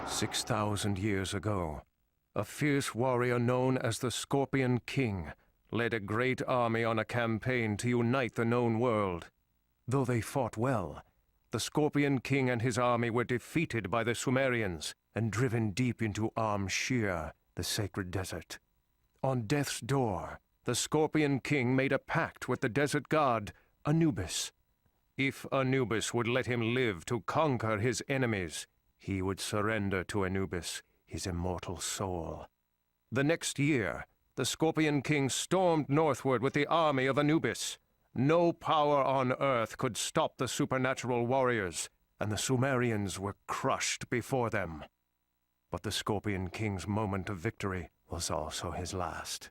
6,000 years ago, a fierce warrior known as the Scorpion King led a great army on a campaign to unite the known world. Though they fought well, the Scorpion King and his army were defeated by the Sumerians and driven deep into Shir, the sacred desert. On death's door, the Scorpion King made a pact with the desert god, Anubis. If Anubis would let him live to conquer his enemies, he would surrender to Anubis his immortal soul. The next year, the Scorpion King stormed northward with the army of Anubis. No power on earth could stop the supernatural warriors, and the Sumerians were crushed before them. But the Scorpion King's moment of victory was also his last.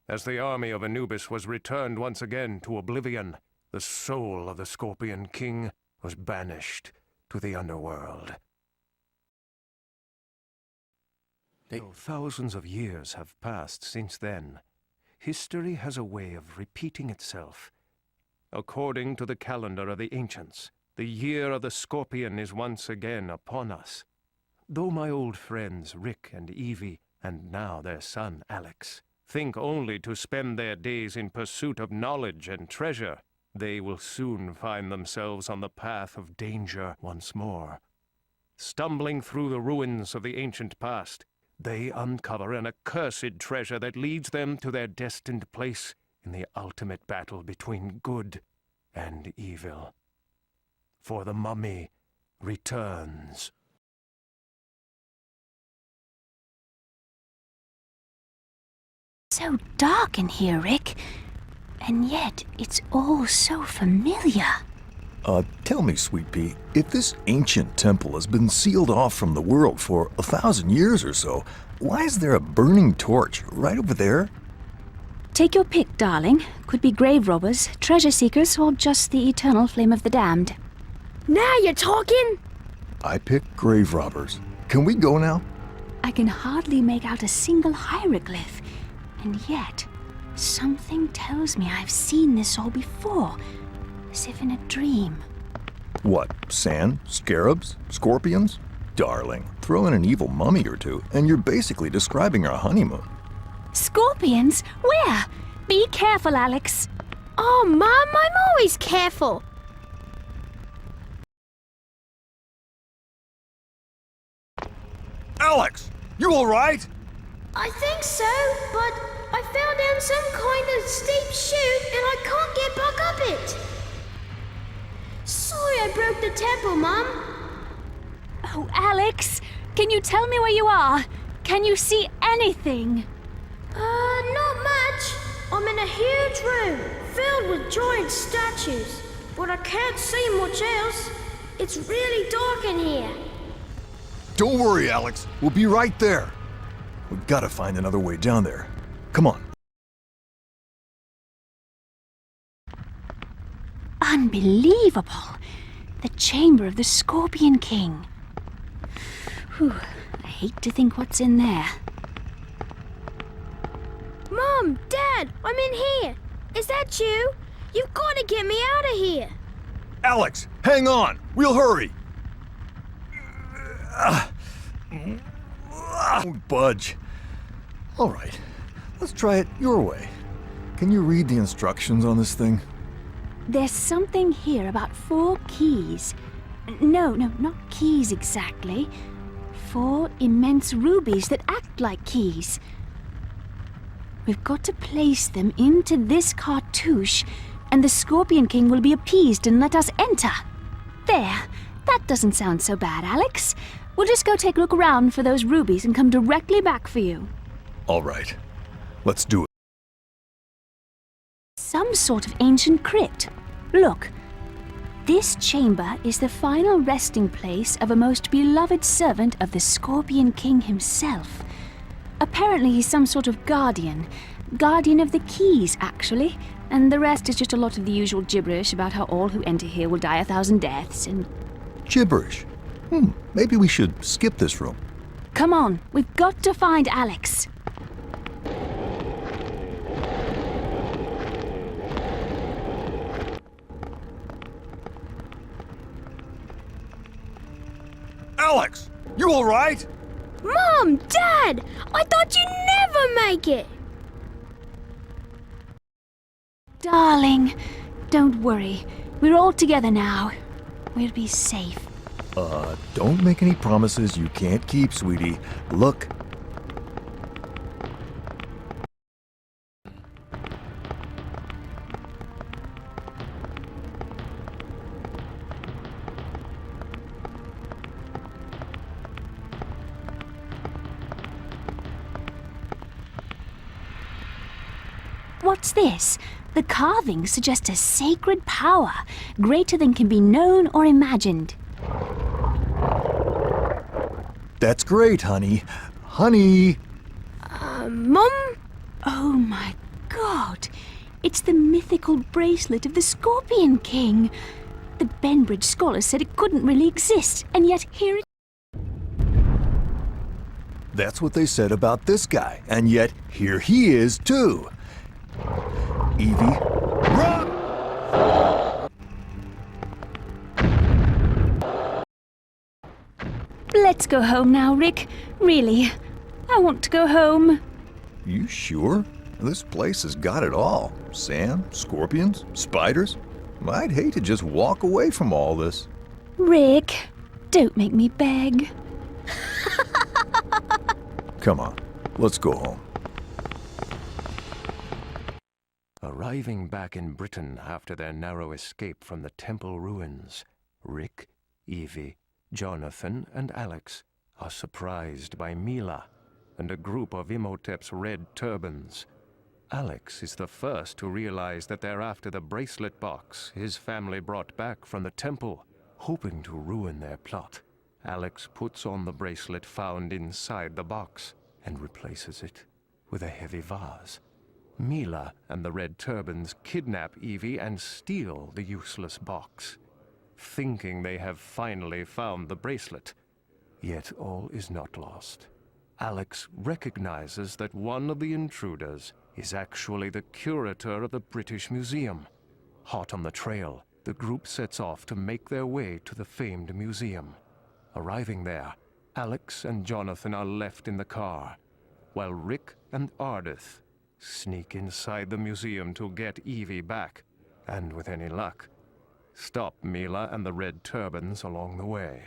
As the army of Anubis was returned once again to oblivion, the soul of the Scorpion King was banished to the underworld. Though thousands of years have passed since then, history has a way of repeating itself. According to the calendar of the ancients, the year of the Scorpion is once again upon us. Though my old friends Rick and Evie, and now their son Alex, think only to spend their days in pursuit of knowledge and treasure, they will soon find themselves on the path of danger once more. Stumbling through the ruins of the ancient past, they uncover an accursed treasure that leads them to their destined place in the ultimate battle between good and evil. For the mummy returns. So dark in here, Rick. And yet, it's all so familiar. Tell me, Sweet Pea, if this ancient temple has been sealed off from the world for 1,000 years or so, why is there a burning torch right over there? Take your pick, darling. Could be grave robbers, treasure seekers, or just the eternal flame of the damned. Now you're talking! I pick grave robbers. Can we go now? I can hardly make out a single hieroglyph. And yet, something tells me I've seen this all before, as if in a dream. What, sand, scarabs, scorpions? Darling, throw in an evil mummy or two, and you're basically describing our honeymoon. Scorpions? Where? Be careful, Alex. Oh, Mum, I'm always careful. Alex, you all right? I think so, but I fell down some kind of steep chute and I can't get back up it. Sorry I broke the temple, Mum. Oh, Alex, can you tell me where you are? Can you see anything? Not much. I'm in a huge room filled with giant statues, but I can't see much else. It's really dark in here. Don't worry, Alex. We'll be right there. We've got to find another way down there. Come on. Unbelievable. The chamber of the Scorpion King. Whew, I hate to think what's in there. Mom, Dad, I'm in here. Is that you? You've got to get me out of here. Alex, hang on. We'll hurry. Don't budge. All right, let's try it your way. Can you read the instructions on this thing? There's something here about 4 keys. No, not keys exactly. 4 immense rubies that act like keys. We've got to place them into this cartouche, and the Scorpion King will be appeased and let us enter. There, that doesn't sound so bad, Alex. We'll just go take a look around for those rubies and come directly back for you. All right, let's do it. Some sort of ancient crypt. Look, this chamber is the final resting place of a most beloved servant of the Scorpion King himself. Apparently he's some sort of guardian of the keys, actually, and the rest is just a lot of the usual gibberish about how all who enter here will die 1,000 deaths and... Gibberish? Maybe we should skip this room. Come on, we've got to find Alex. Alex, you all right? Mom, Dad, I thought you'd never make it. Darling, don't worry. We're all together now. We'll be safe. Don't make any promises you can't keep, sweetie. Look. What's this? The carvings suggest a sacred power, greater than can be known or imagined. That's great, honey. Honey! Mum? Oh my God! It's the mythical bracelet of the Scorpion King. The Benbridge scholars said it couldn't really exist, and yet here it... That's what they said about this guy, and yet here he is, too. Evie, run! Let's go home now, Rick. Really, I want to go home. You sure? This place has got it all. Sand, scorpions, spiders. I'd hate to just walk away from all this. Rick, don't make me beg. Come on, let's go home. Arriving back in Britain after their narrow escape from the temple ruins, Rick, Evie, Jonathan, and Alex are surprised by Mila and a group of Imhotep's red turbans. Alex is the first to realize that they're after the bracelet box his family brought back from the temple, hoping to ruin their plot. Alex puts on the bracelet found inside the box and replaces it with a heavy vase. Mila and the red turbans kidnap Evie and steal the useless box, thinking they have finally found the bracelet. Yet all is not lost. Alex recognizes that one of the intruders is actually the curator of the British Museum. Hot on the trail, the group sets off to make their way to the famed museum. Arriving there, Alex and Jonathan are left in the car, while Rick and Ardith sneak inside the museum to get Evie back, and with any luck, stop Mila and the red turbans along the way.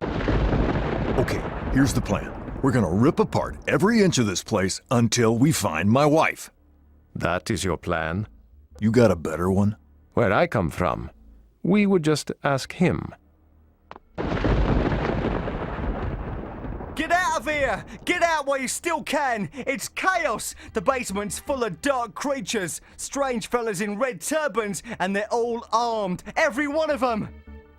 Okay, here's the plan. We're gonna rip apart every inch of this place until we find my wife. That is your plan? You got a better one? Where I come from, we would just ask him. Get out of here! Get out while you still can! It's chaos! The basement's full of dark creatures, strange fellas in red turbans, and they're all armed. Every one of them!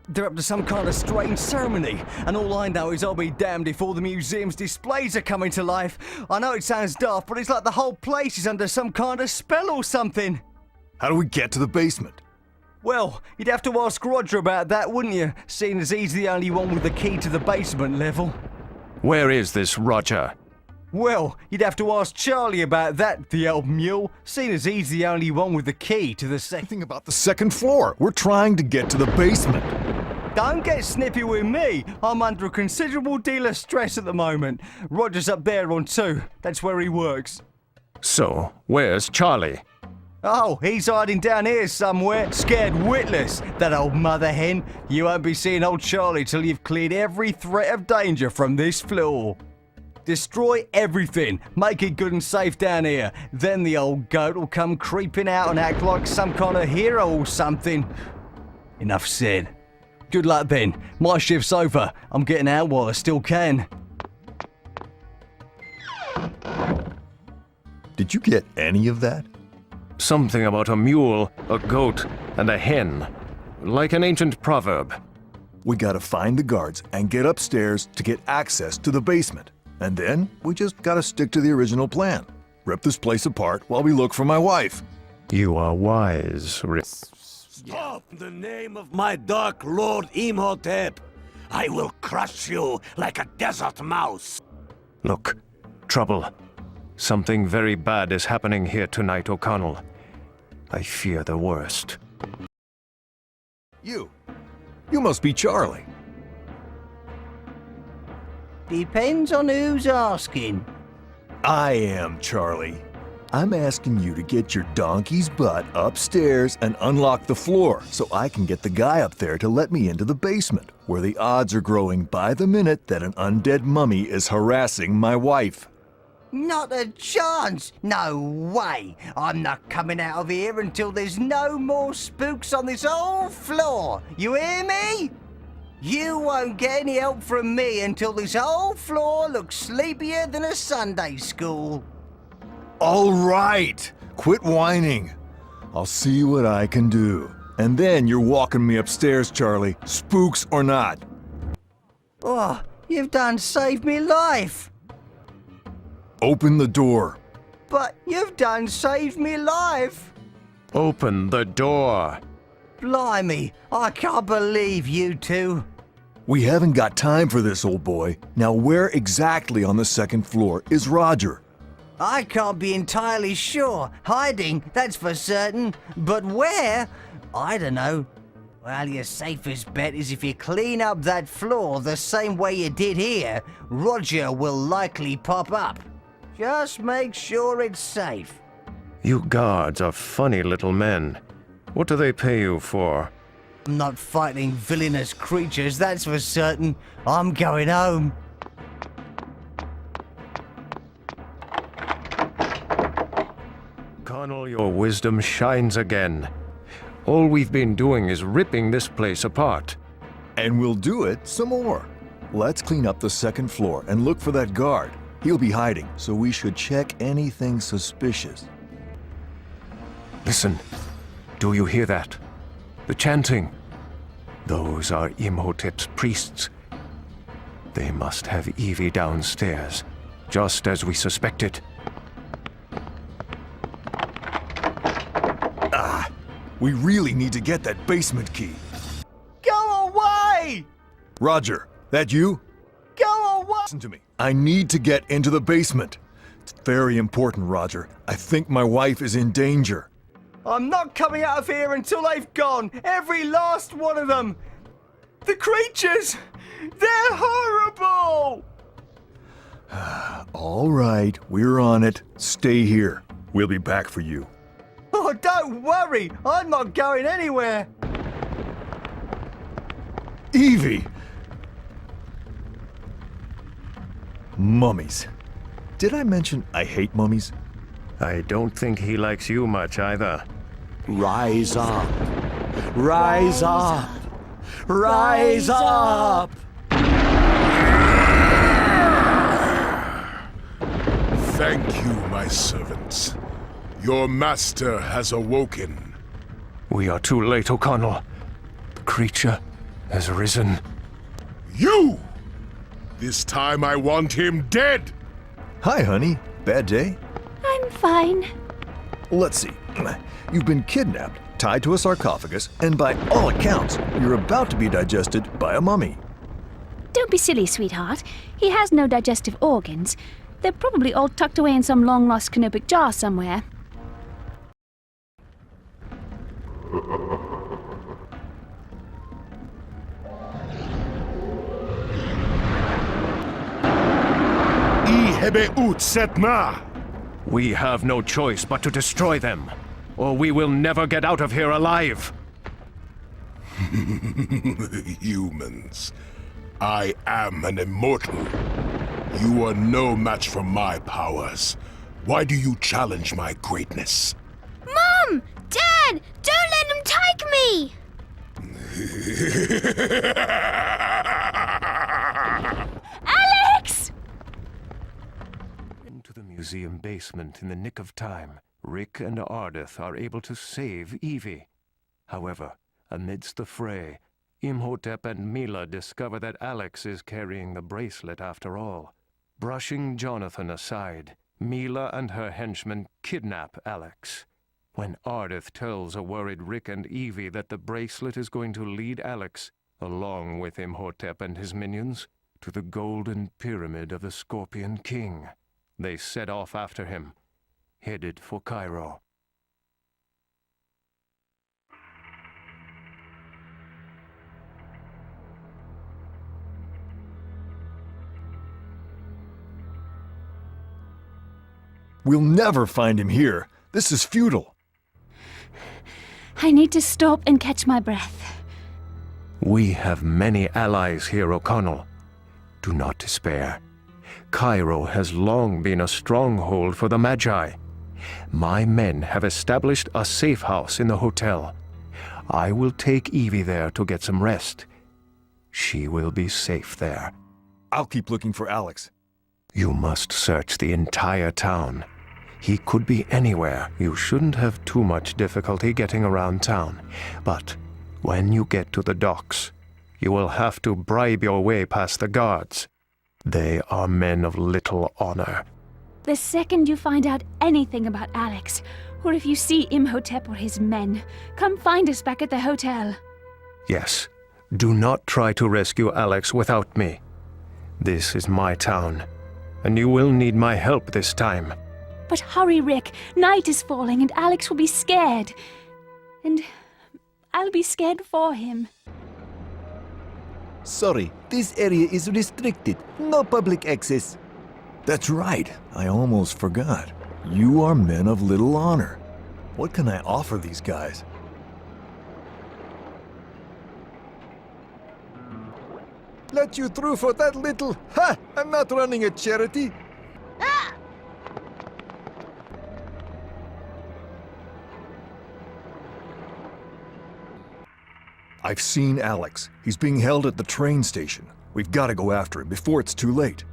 They're up to some kind of strange ceremony, and all I know is I'll be damned if all the museum's displays are coming to life. I know it sounds daft, but it's like the whole place is under some kind of spell or something. How do we get to the basement? Well, you'd have to ask Roger about that, wouldn't you? Seeing as he's the only one with the key to the basement level. Where is this Roger? Well, you'd have to ask Charlie about that, the old mule, seeing as he's the only one with the key to the second. Think about the second floor. We're trying to get to the basement. Don't get snippy with me. I'm under a considerable deal of stress at the moment. Roger's up there on 2. That's where he works. So, where's Charlie? Oh, he's hiding down here somewhere, scared witless. That old mother hen. You won't be seeing old Charlie till you've cleared every threat of danger from this floor. Destroy everything. Make it good and safe down here. Then the old goat will come creeping out and act like some kind of hero or something. Enough said. Good luck then. My shift's over. I'm getting out while I still can. Did you get any of that? Something about a mule, a goat, and a hen. Like an ancient proverb. We gotta find the guards and get upstairs to get access to the basement. And then we just gotta stick to the original plan. Rip this place apart while we look for my wife. You are wise, Rick. Stop in the name of my dark lord Imhotep. I will crush you like a desert mouse. Look, trouble. Something very bad is happening here tonight, O'Connell. I fear the worst. You must be Charlie. Depends on who's asking. I am, Charlie. I'm asking you to get your donkey's butt upstairs and unlock the floor so I can get the guy up there to let me into the basement, where the odds are growing by the minute that an undead mummy is harassing my wife. Not a chance! No way! I'm not coming out of here until there's no more spooks on this whole floor! You hear me? You won't get any help from me until this whole floor looks sleepier than a Sunday school. All right, quit whining. I'll see what I can do. And then you're walking me upstairs, Charlie, spooks or not. Oh, you've done saved me life! Open the door. But you've done saved me life! Open the door. Blimey, I can't believe you two. We haven't got time for this, old boy. Now, where exactly on the second floor is Roger? I can't be entirely sure. Hiding, that's for certain. But where? I don't know. Well, your safest bet is if you clean up that floor the same way you did here, Roger will likely pop up. Just make sure it's safe. You guards are funny little men. What do they pay you for? I'm not fighting villainous creatures, that's for certain. I'm going home. Connell, your wisdom shines again. All we've been doing is ripping this place apart. And we'll do it some more. Let's clean up the second floor and look for that guard. He'll be hiding, so we should check anything suspicious. Listen, do you hear that? The chanting. Those are Imhotep's priests. They must have Evie downstairs, just as we suspected. We really need to get that basement key. Go away! Roger, that you? Go away! Listen to me. I need to get into the basement. It's very important, Roger. I think my wife is in danger. I'm not coming out of here until they've gone. Every last one of them. The creatures! They're horrible! All right, we're on it. Stay here. We'll be back for you. Oh, don't worry. I'm not going anywhere. Evie! Mummies. Did I mention I hate mummies? I don't think he likes you much either. Rise up. Rise up. Rise up. Thank you, my servants. Your master has awoken. We are too late, O'Connell. The creature has risen. You! This time I want him dead! Hi, honey. Bad day? I'm fine. Let's see. You've been kidnapped, tied to a sarcophagus, and by all accounts, you're about to be digested by a mummy. Don't be silly, sweetheart. He has no digestive organs. They're probably all tucked away in some long-lost canopic jar somewhere. We have no choice but to destroy them, or we will never get out of here alive. Humans. I am an immortal. You are no match for my powers. Why do you challenge my greatness? Mom! Dad! Don't let them take me! Alex! Into the museum basement in the nick of time, Rick and Ardith are able to save Evie. However, amidst the fray, Imhotep and Mila discover that Alex is carrying the bracelet after all. Brushing Jonathan aside, Mila and her henchmen kidnap Alex. When Ardith tells a worried Rick and Evie that the bracelet is going to lead Alex, along with Imhotep and his minions, to the golden pyramid of the Scorpion King, they set off after him, headed for Cairo. We'll never find him here. This is futile. I need to stop and catch my breath. We have many allies here, O'Connell. Do not despair. Cairo has long been a stronghold for the Magi. My men have established a safe house in the hotel. I will take Evie there to get some rest. She will be safe there. I'll keep looking for Alex. You must search the entire town. He could be anywhere. You shouldn't have too much difficulty getting around town. But when you get to the docks, you will have to bribe your way past the guards. They are men of little honor. The second you find out anything about Alex, or if you see Imhotep or his men, come find us back at the hotel. Yes, do not try to rescue Alex without me. This is my town, and you will need my help this time. But hurry, Rick. Night is falling and Alex will be scared. And I'll be scared for him. Sorry, this area is restricted. No public access. That's right. I almost forgot. You are men of little honor. What can I offer these guys? Let you through for that little... Ha! I'm not running a charity. I've seen Alex. He's being held at the train station. We've got to go after him before it's too late.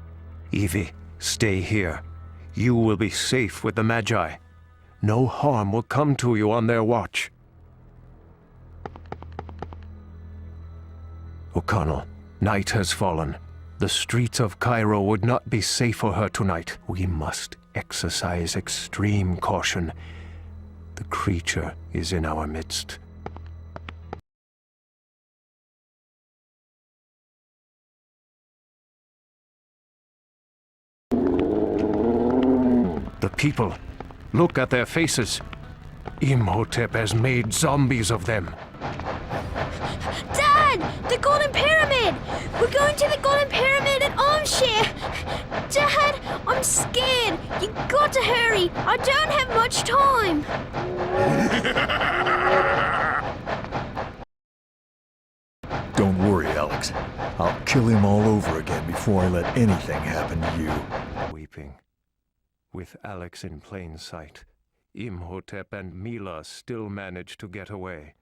Evie, stay here. You will be safe with the Magi. No harm will come to you on their watch. O'Connell, night has fallen. The streets of Cairo would not be safe for her tonight. We must exercise extreme caution. The creature is in our midst. The people. Look at their faces. Imhotep has made zombies of them. Dad! The Golden Pyramid! We're going to the Golden Pyramid at Armshire! Dad, I'm scared! You got to hurry! I don't have much time! Don't worry, Alex. I'll kill him all over again before I let anything happen to you. Weeping. With Alex in plain sight, Imhotep and Mila still manage to get away.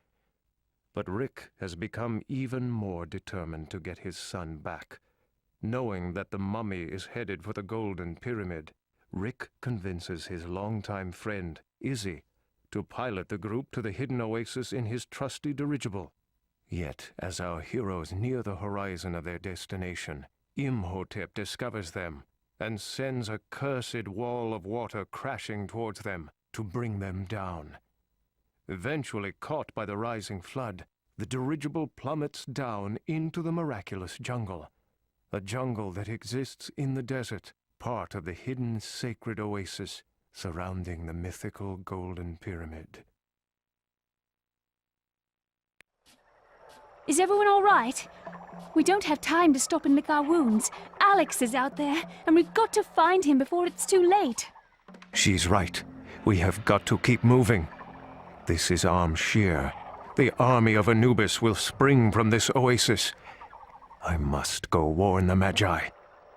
But Rick has become even more determined to get his son back. Knowing that the mummy is headed for the Golden Pyramid, Rick convinces his longtime friend, Izzy, to pilot the group to the hidden oasis in his trusty dirigible. Yet, as our heroes near the horizon of their destination, Imhotep discovers them and sends a cursed wall of water crashing towards them to bring them down. Eventually caught by the rising flood, the dirigible plummets down into the miraculous jungle. A jungle that exists in the desert, part of the hidden sacred oasis surrounding the mythical Golden Pyramid. Is everyone all right? We don't have time to stop and lick our wounds. Alex is out there, and we've got to find him before it's too late. She's right. We have got to keep moving. This is Armshire. The army of Anubis will spring from this oasis. I must go warn the Magi.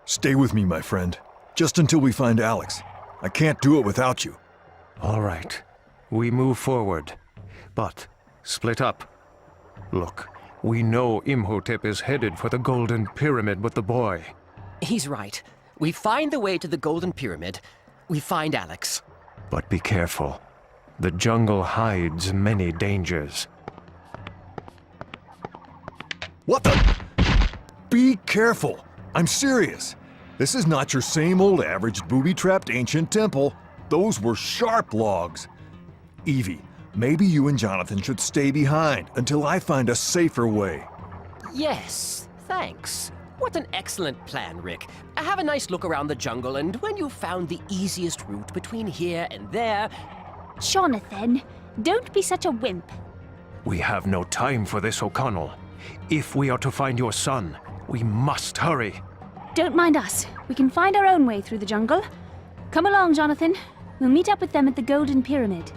Stay with me, my friend. Just until we find Alex. I can't do it without you. All right. We move forward. But split up. Look, we know Imhotep is headed for the Golden Pyramid with the boy. He's right. We find the way to the Golden Pyramid. We find Alex. But be careful. The jungle hides many dangers. What the? Be careful. I'm serious. This is not your same old average booby-trapped ancient temple. Those were sharp logs. Evie, maybe you and Jonathan should stay behind until I find a safer way. Yes, thanks. What an excellent plan, Rick. Have a nice look around the jungle, and when you've found the easiest route between here and there... Jonathan, don't be such a wimp. We have no time for this, O'Connell. If we are to find your son, we must hurry. Don't mind us. We can find our own way through the jungle. Come along, Jonathan. We'll meet up with them at the Golden Pyramid.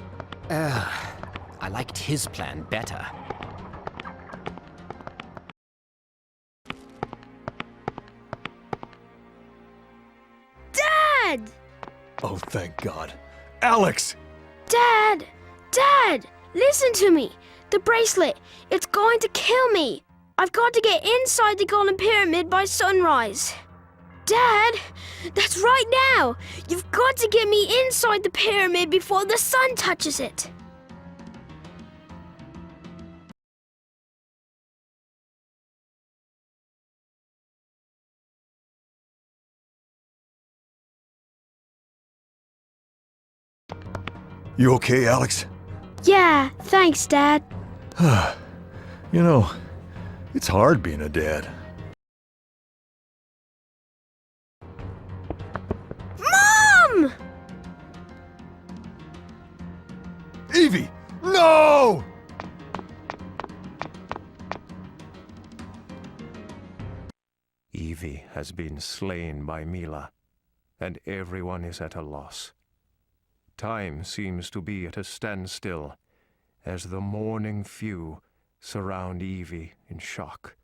I liked his plan better. Dad! Oh, thank God. Alex! Dad! Dad! Listen to me! The bracelet! It's going to kill me! I've got to get inside the Golden Pyramid by sunrise. Dad! That's right now! You've got to get me inside the pyramid before the sun touches it! You okay, Alex? Yeah, thanks, Dad. You know, it's hard being a dad. Mom! Evie! No! Evie has been slain by Mila, and everyone is at a loss. Time seems to be at a standstill, as the mourning few surround Evie in shock.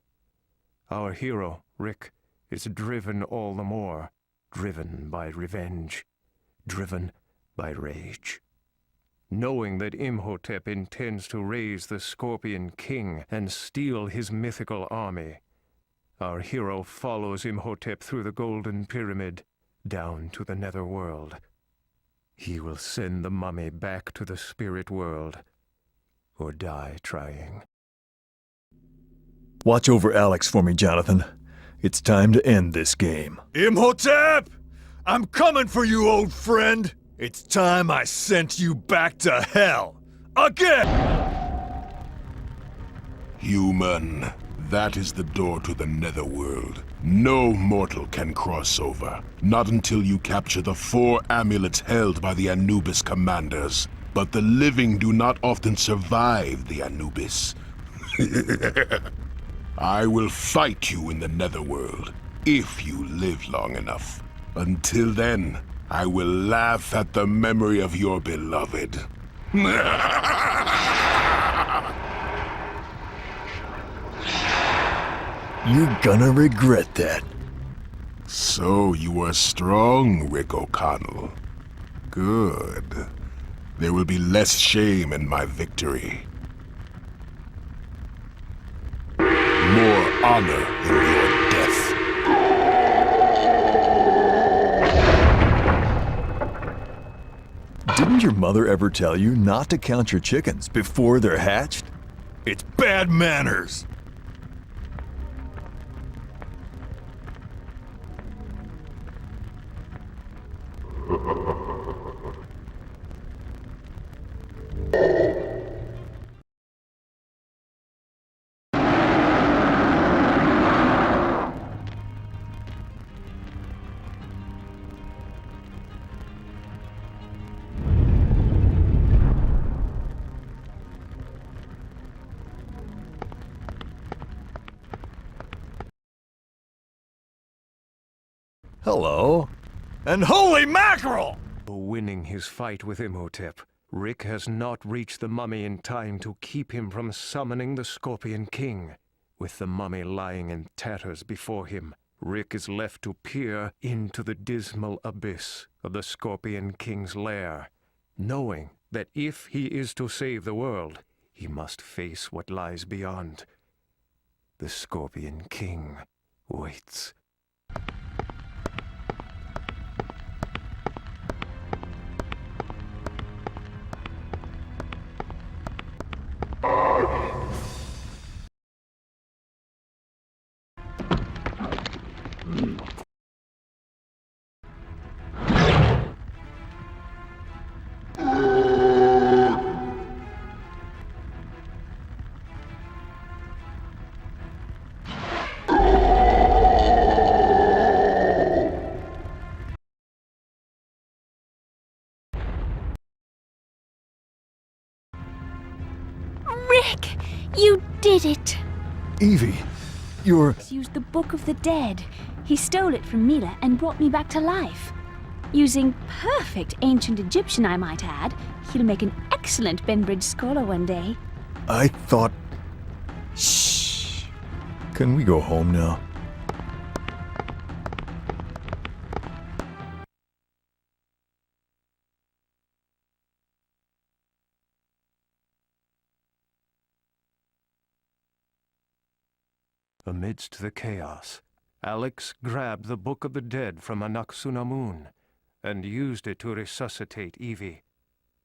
Our hero, Rick, is driven all the more, driven by revenge, driven by rage. Knowing that Imhotep intends to raise the Scorpion King and steal his mythical army, our hero follows Imhotep through the Golden Pyramid, down to the Netherworld. He will send the mummy back to the spirit world, or die trying. Watch over Alex for me, Jonathan. It's time to end this game. Imhotep! I'm coming for you, old friend! It's time I sent you back to hell! Again! Human, that is the door to the Netherworld. No mortal can cross over, not until you capture the 4 amulets held by the Anubis commanders. But the living do not often survive the Anubis. I will fight you in the Netherworld, if you live long enough. Until then, I will laugh at the memory of your beloved. You're gonna regret that. So you are strong, Rick O'Connell. Good. There will be less shame in my victory. More honor in your death. Didn't your mother ever tell you not to count your chickens before they're hatched? It's bad manners! Hello. And holy mackerel! Winning his fight with Imhotep, Rick has not reached the mummy in time to keep him from summoning the Scorpion King. With the mummy lying in tatters before him, Rick is left to peer into the dismal abyss of the Scorpion King's lair, knowing that if he is to save the world, he must face what lies beyond. The Scorpion King waits. Rick! You did it! Evie, you're... He used the Book of the Dead. He stole it from Mila and brought me back to life. Using perfect ancient Egyptian, I might add, he'll make an excellent Benbridge scholar one day. I thought... Shh. Can we go home now? Amidst the chaos, Alex grabbed the Book of the Dead from Anaxunamun and used it to resuscitate Evie.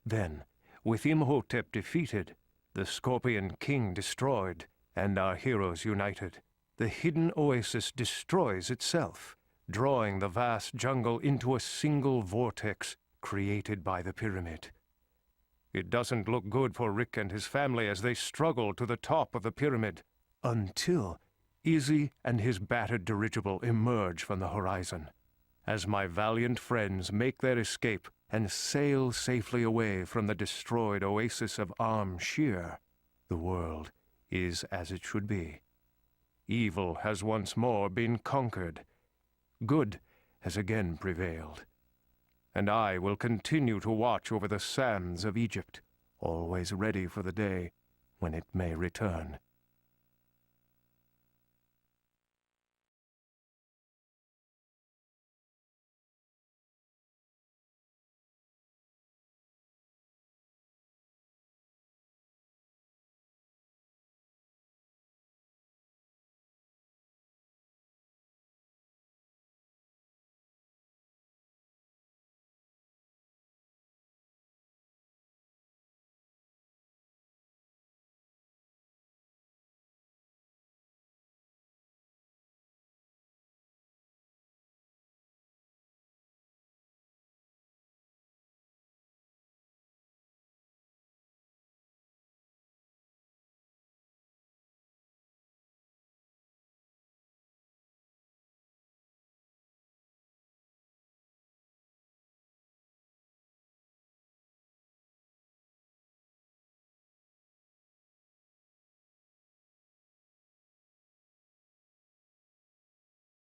Then, with Imhotep defeated, the Scorpion King destroyed, and our heroes united, the hidden oasis destroys itself, drawing the vast jungle into a single vortex created by the pyramid. It doesn't look good for Rick and his family as they struggle to the top of the pyramid, until Izzy and his battered dirigible emerge from the horizon. As my valiant friends make their escape and sail safely away from the destroyed oasis of Arm Shear, the world is as it should be. Evil has once more been conquered. Good has again prevailed. And I will continue to watch over the sands of Egypt, always ready for the day when it may return.